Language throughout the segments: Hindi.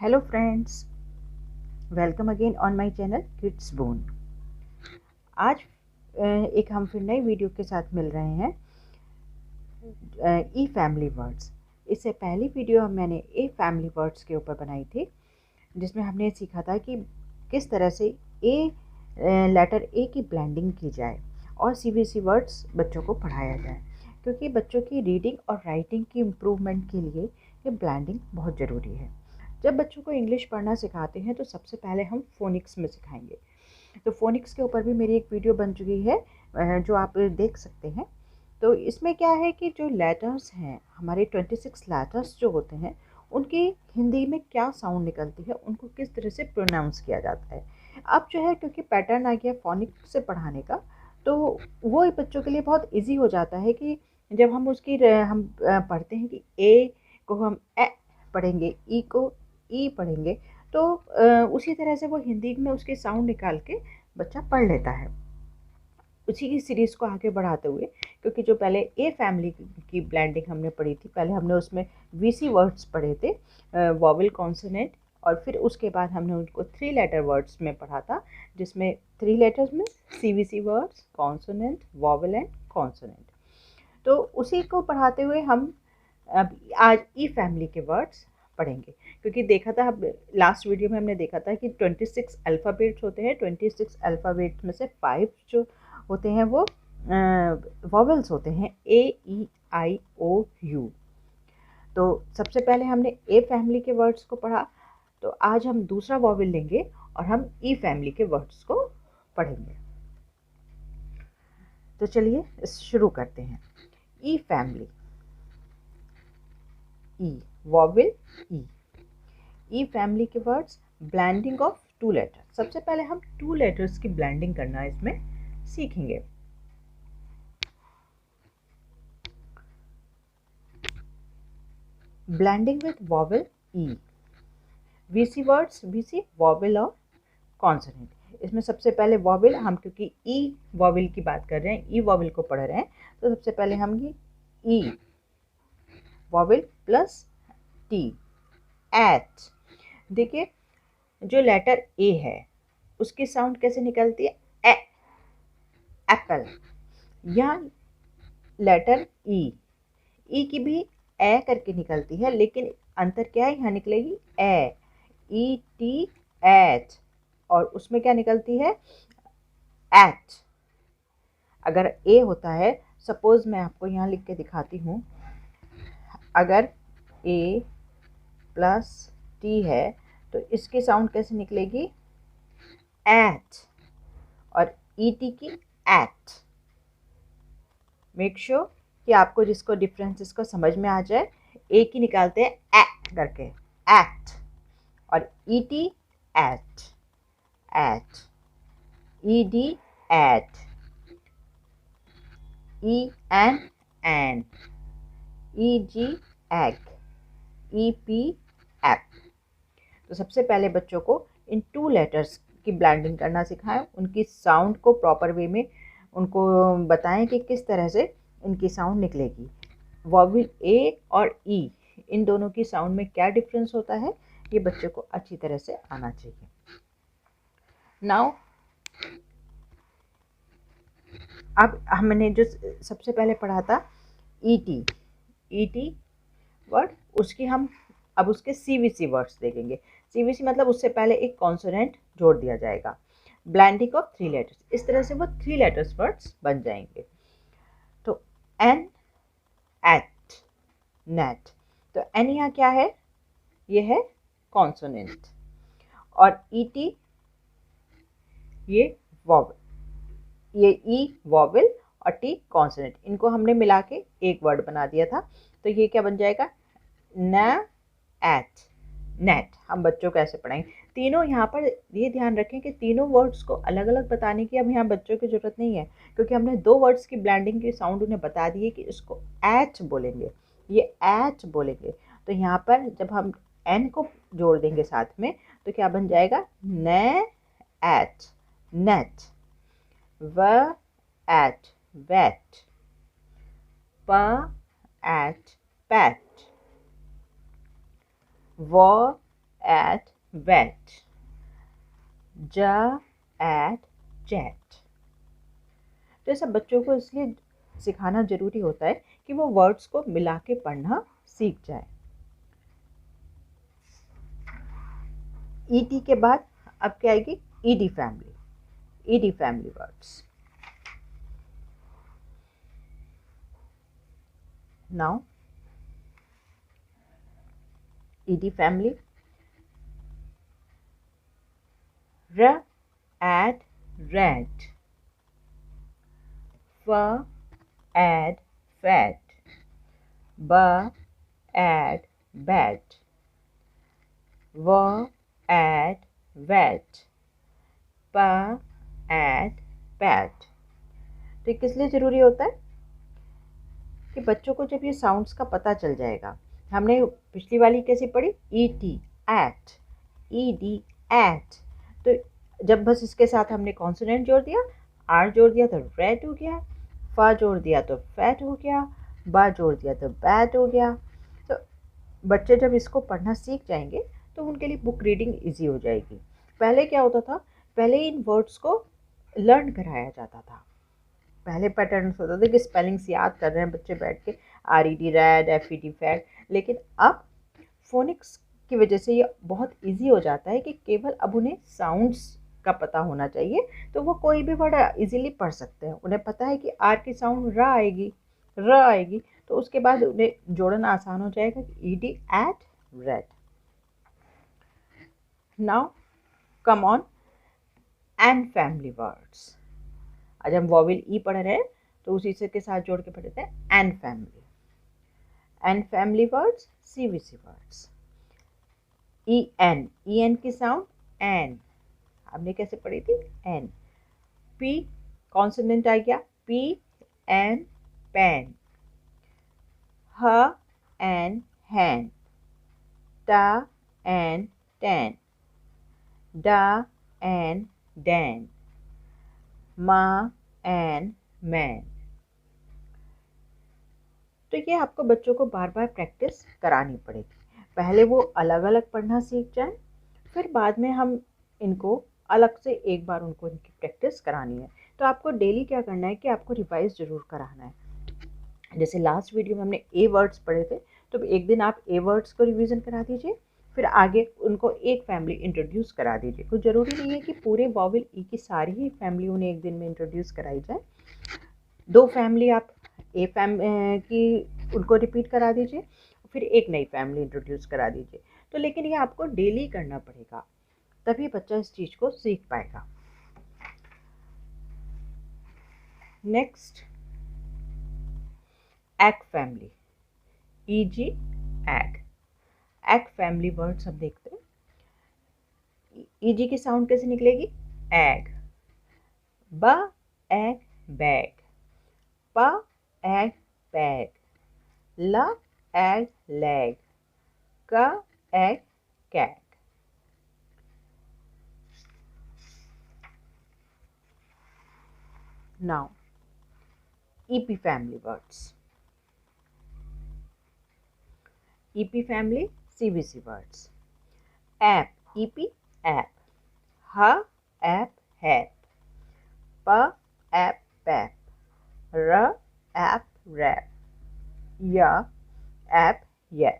Hello friends, welcome again on my channel kids bone. आज एक हम फिर नई वीडियो के साथ मिल रहे हैं। ई फैमिली वर्ड्स। इससे पहली वीडियो मैंने ए फैमिली वर्ड्स के ऊपर बनाई थी, जिसमें हमने सीखा था कि किस तरह से ए लेटर ए की ब्लेंडिंग की जाए और सीबीएसई वर्ड्स बच्चों को पढ़ाया जाए, क्योंकि बच्चों की रीडिंग और राइटिंग की इम्प्रूवमेंट के लिए ये ब्लेंडिंग बहुत ज़रूरी है। जब बच्चों को इंग्लिश पढ़ना सिखाते हैं तो सबसे पहले हम फोनिक्स में सिखाएंगे। तो फोनिक्स के ऊपर भी मेरी एक वीडियो बन चुकी है, जो आप देख सकते हैं। तो इसमें क्या है कि जो लेटर्स हैं, हमारे 26 लेटर्स जो होते हैं, उनकी हिंदी में क्या साउंड निकलती है, उनको किस तरह से प्रोनाउंस किया जाता है। अब जो है, क्योंकि पैटर्न आ गया फोनिक्स से पढ़ाने का, तो वो बच्चों के लिए बहुत ईजी हो जाता है कि जब हम हम पढ़ते हैं कि ए को हम ए पढ़ेंगे, ई को ई पढ़ेंगे, तो उसी तरह से वो हिंदी में उसके साउंड निकाल के बच्चा पढ़ लेता है। उसी की सीरीज़ को आगे बढ़ाते हुए, क्योंकि जो पहले ए फैमिली की ब्लेंडिंग हमने पढ़ी थी, पहले हमने उसमें वीसी वर्ड्स पढ़े थे, वॉवेल कॉन्सोनेंट, और फिर उसके बाद हमने उनको 3 लेटर वर्ड्स में पढ़ा था, जिसमें 3 लेटर्स में CVC words, consonant, vowel and consonant. तो उसी को पढ़ाते हुए हम अब आज ई फैमिली के वर्ड्स पढ़ेंगे, क्योंकि देखा था, लास्ट वीडियो में हमने देखा था कि 26 अल्फ़ाबेट्स होते हैं। 26 अल्फ़ाबेट्स में से 5 जो होते हैं वो वॉवेल्स होते हैं, ए ई आई ओ यू। तो सबसे पहले हमने ए फैमिली के वर्ड्स को पढ़ा, तो आज हम दूसरा वॉवेल लेंगे और हम ई फैमिली के वर्ड्स को पढ़ेंगे। तो चलिए शुरू करते हैं। ई फैमिली, ई वॉवेल ई। ई फैमिली के वर्ड्स, ब्लेंडिंग ऑफ 2 लेटर। सबसे पहले हम 2 लेटर्स की ब्लेंडिंग करना इसमें सीखेंगे। Blending with vowel E. VC words, VC vowel और कॉन्सोनेंट। इसमें सबसे पहले वॉवेल, हम क्योंकि ई वॉवेल की बात कर रहे हैं, ई वॉवेल को पढ़ रहे हैं, तो सबसे पहले हम ये ई वॉवेल प्लस टी, एट। देखिए, जो लेटर ए है उसकी साउंड कैसे निकलती है, ए, एप्पल। यहाँ लेटर ई, ई की भी ए करके निकलती है, लेकिन अंतर क्या है, यहाँ निकलेगी ए, ई टी, एट, और उसमें क्या निकलती है, एट। अगर ए होता है, सपोज मैं आपको यहाँ लिख के दिखाती हूँ, अगर ए प्लस टी है तो इसकी साउंड कैसे निकलेगी, एट, और ई टी की एट। मेक श्योर कि आपको जिसको डिफरेंसेस को समझ में आ जाए। ए की निकालते हैं ए करके, एट, और E T at, at, E D at, E N, E G egg, E P ep. तो सबसे पहले बच्चों को इन 2 लेटर्स की ब्लेंडिंग करना सिखाएं, उनकी साउंड को प्रॉपर वे में उनको बताएं कि किस तरह से इनकी साउंड निकलेगी। वॉवेल ए और ई, इन दोनों की साउंड में क्या डिफरेंस होता है, ये बच्चे को अच्छी तरह से आना चाहिए। नाउ, अब हमने जो सबसे पहले पढ़ा था ई टी वर्ड, उसकी हम अब उसके सीवीसी वर्ड्स देखेंगे। सीवीसी मतलब उससे पहले एक कॉन्सोनेंट जोड़ दिया जाएगा। ब्लेंडिंग ऑफ 3 लेटर्स, इस तरह से वो 3 लेटर्स वर्ड्स बन जाएंगे। तो एन, एट, नेट। तो एन यहाँ क्या है, ये है कॉन्सोनेंट, और ई टी ये वॉवेल, ये ई वॉवेल और टी कॉन्सोनेंट, इनको हमने मिला के एक वर्ड बना दिया था। तो ये क्या बन जाएगा, न, एट, नेट। हम बच्चों को ऐसे पढ़ाएंगे। तीनों यहाँ पर ये ध्यान रखें कि तीनों वर्ड्स को अलग अलग बताने की अब यहाँ बच्चों की ज़रूरत नहीं है, क्योंकि हमने 2 वर्ड्स की ब्लेंडिंग की साउंड उन्हें बता दी है कि इसको एच बोलेंगे, ये एच बोलेंगे। तो यहाँ पर जब हम एन को जोड़ देंगे साथ में, तो क्या बन जाएगा, न, एट, नेट, व, एट, वेट, प, एट, पैट, वो, at vet, j at jet। तो सब बच्चों को इसलिए सिखाना ज़रूरी होता है कि वो वर्ड्स को मिला के पढ़ना सीख जाए। ईटी के बाद अब क्या आएगी? ED family, ED family words. Now ED family, r at rat, f at fat, b at bat, v at vet, p at pat। तो किस लिए ज़रूरी होता है कि बच्चों को जब ये साउंड्स का पता चल जाएगा। हमने पिछली वाली कैसे पढ़ी? E T at, E D at. तो जब बस इसके साथ हमने कॉन्सोनेंट जोड़ दिया, आर जोड़ दिया तो रेड हो गया, फा जोड़ दिया तो फैट हो गया, बा जोड़ दिया तो बैट हो गया। तो बच्चे जब इसको पढ़ना सीख जाएंगे तो उनके लिए बुक रीडिंग ईजी हो जाएगी। पहले क्या होता था? पहले इन वर्ड्स को लर्न कराया जाता था। पहले पैटर्न्स होता था कि स्पेलिंग्स याद कर रहे हैं बच्चे बैठ के, R E D red, F E D fat. लेकिन अब फोनिक्स की वजह से ये बहुत इजी हो जाता है कि केवल अब उन्हें साउंड्स का पता होना चाहिए, तो वो कोई भी वर्ड इजीली पढ़ सकते हैं। उन्हें पता है कि आर की साउंड र आएगी, र आएगी, तो उसके बाद उन्हें जोड़ना आसान हो जाएगा कि E D at red. Now come on and family words. आज हम वॉवेल ई पढ़ रहे हैं तो उसी से के साथ जोड़ के पढ़ते हैं and family. And family words, CVC words. E N की साउंड एन, हमने कैसे पढ़ी थी? एन। पी कॉन्सोनेंट आ गया, पी एन पेन, ह एन हैंड, टा एन टैन, डा एन डैन, मा एन मैन। तो ये आपको बच्चों को बार बार प्रैक्टिस करानी पड़ेगी। पहले वो अलग अलग पढ़ना सीख जाएं, फिर बाद में हम इनको अलग से एक बार उनको इनकी प्रैक्टिस करानी है। तो आपको डेली क्या करना है कि आपको रिवाइज ज़रूर कराना है। जैसे लास्ट वीडियो में हमने ए वर्ड्स पढ़े थे, तो एक दिन आप ए वर्ड्स को रिवीजन करा दीजिए, फिर आगे उनको एक फैमिली इंट्रोड्यूस करा दीजिए। कुछ ज़रूरी नहीं है कि पूरे वॉवेल ई की सारी ही फैमिली उन्हें एक दिन में इंट्रोड्यूस कराई जाए। 2 फैमिली आप ए की उनको रिपीट करा दीजिए, फिर एक नई फैमिली इंट्रोड्यूस करा दीजिए। तो लेकिन ये आपको डेली करना पड़ेगा, तभी बच्चा इस चीज़ को सीख पाएगा। नेक्स्ट, एग फैमिली, ई G egg. Egg family words हम देखते हैं। ई जी की साउंड कैसे निकलेगी? एग, ब एग बैग, प एग बैग, ल एग लैग, क egg CAG. Now, EP family words. EP family CVC words. App, EP, app. Ha, app, hap. Pa, app, pap. Ra, app, rap. Ya, app, yap।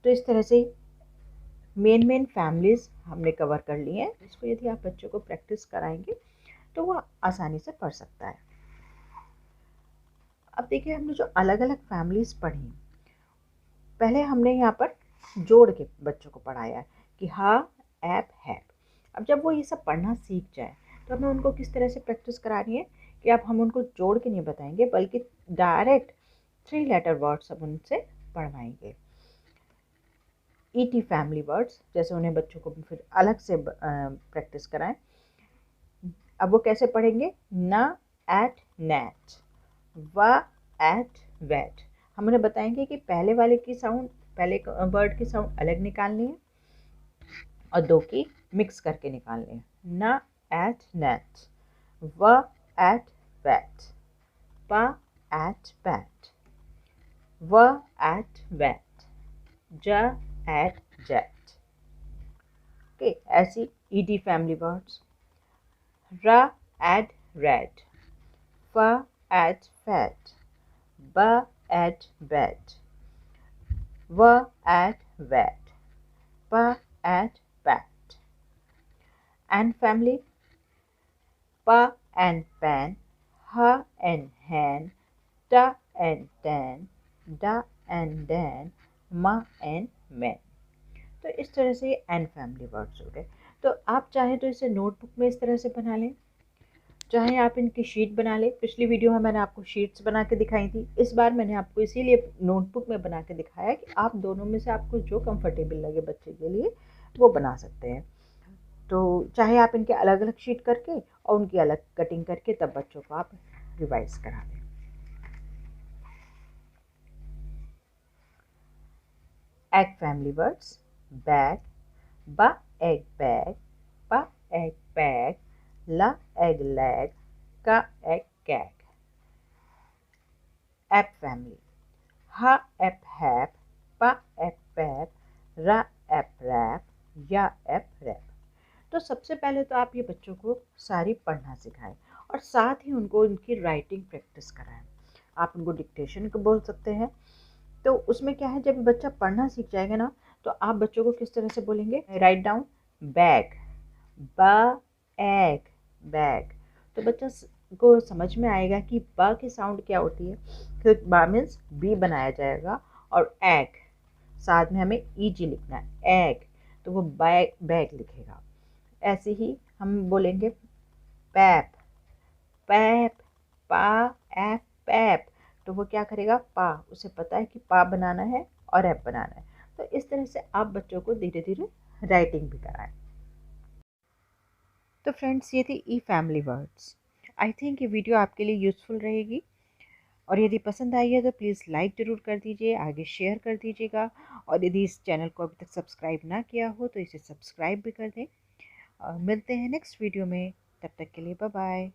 तो इस तरह से मेन फैमिलीज हमने कवर कर ली हैं। इसको यदि आप बच्चों को प्रैक्टिस कराएंगे तो वो आसानी से पढ़ सकता है। अब देखिए, हमने जो अलग अलग फैमिलीज पढ़ी, पहले हमने यहाँ पर जोड़ के बच्चों को पढ़ाया है कि हा, ऐप, हैप। अब जब वो ये सब पढ़ना सीख जाए तो हमें उनको किस तरह से प्रैक्टिस करानी है कि अब हम उनको जोड़ के नहीं बताएंगे, बल्कि डायरेक्ट 3 लेटर वर्ड्स हम उनसे पढ़वाएंगे। ईटी फैमिली वर्ड्स, जैसे उन्हें बच्चों को फिर अलग से प्रैक्टिस कराएं। अब वो कैसे पढ़ेंगे? न एट नेट, व एट वेट। हम उन्हें बताएंगे कि पहले वाले की साउंड, पहले वर्ड की साउंड अलग निकालनी है और 2 की मिक्स करके निकालनी है। न एट नेट, व एट वेट, प एट बैट, व at wet, j at jet. Okay, ऐसी ed family words. r at red, f at fat, b at bed, w at wet, p at pat. And family: p and pan, h and hen, t and tan, d and dan, m and men. तो इस तरह से एंड फैमिली वर्ड्स हो गए। तो आप चाहें तो इसे नोटबुक में इस तरह से बना लें, चाहे आप इनकी शीट बना लें। पिछली वीडियो में मैंने आपको शीट्स बना के दिखाई थी, इस बार मैंने आपको इसीलिए नोटबुक में बना के दिखाया कि आप दोनों में से आपको जो कंफर्टेबल लगे बच्चे के लिए वो बना सकते हैं। तो चाहे आप इनके अलग अलग शीट करके और उनकी अलग कटिंग करके तब बच्चों को आप रिवाइज करा दें। Egg family words: bag, b egg bag, p egg bag, l egg leg, k egg gag. App family: h app hap, p app pap, r app rap, या app rap. तो सबसे पहले तो आप ये बच्चों को सारी पढ़ना सिखाएं और साथ ही उनको उनकी राइटिंग प्रैक्टिस कराएं। आप उनको डिक्टेशन को बोल सकते हैं। तो उसमें क्या है, जब बच्चा पढ़ना सीख जाएगा ना तो आप बच्चों को किस तरह से बोलेंगे, राइट डाउन बैग, ब एग बैग। तो बच्चा को समझ में आएगा कि ब की साउंड क्या होती है। तो बा मीन्स बी बनाया जाएगा और एग साथ में हमें ईजी लिखना है एग, तो वो बैग बैग लिखेगा। ऐसे ही हम बोलेंगे पैप, पैप, पा एप पैप, तो वो क्या करेगा, पा, उसे पता है कि पा बनाना है और ऐप बनाना है। तो इस तरह से आप बच्चों को धीरे धीरे राइटिंग भी कराएं। तो फ्रेंड्स, ये थी ई फैमिली वर्ड्स। आई थिंक ये वीडियो आपके लिए यूज़फुल रहेगी और यदि पसंद आई है तो प्लीज़ लाइक ज़रूर कर दीजिए, आगे शेयर कर दीजिएगा और यदि इस चैनल को अभी तक सब्सक्राइब ना किया हो तो इसे सब्सक्राइब भी कर दें। और मिलते हैं नेक्स्ट वीडियो में, तब तक के लिए बाय बाय।